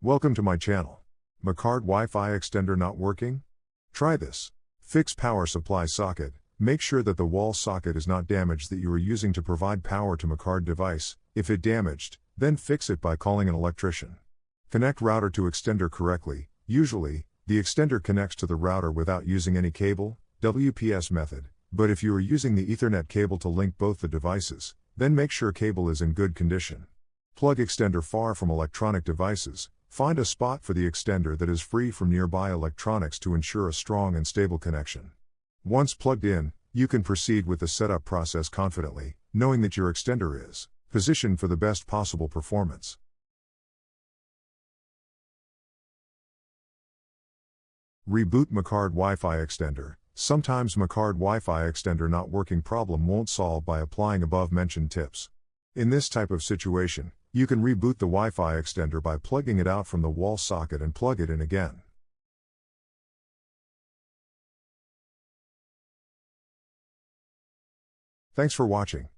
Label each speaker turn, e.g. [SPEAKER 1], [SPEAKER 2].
[SPEAKER 1] Welcome to my channel. Macard Wi-Fi extender not working? Try this. Fix power supply socket. Make sure that the wall socket is not damaged that you are using to provide power to Macard device. If it damaged, then fix it by calling an electrician. Connect router to extender correctly. Usually, the extender connects to the router without using any cable, WPS method, but if you are using the Ethernet cable to link both the devices, then make sure cable is in good condition. Plug extender far from electronic devices. Find a spot for the extender that is free from nearby electronics to ensure a strong and stable connection. Once plugged in, you can proceed with the setup process confidently, knowing that your extender is positioned for the best possible performance. Reboot Macard Wi-Fi extender. Sometimes Macard Wi-Fi extender not working problem won't solve by applying above mentioned tips. In this type of situation, you can reboot the Wi-Fi extender by plugging it out from the wall socket and plug it in again. Thanks for watching.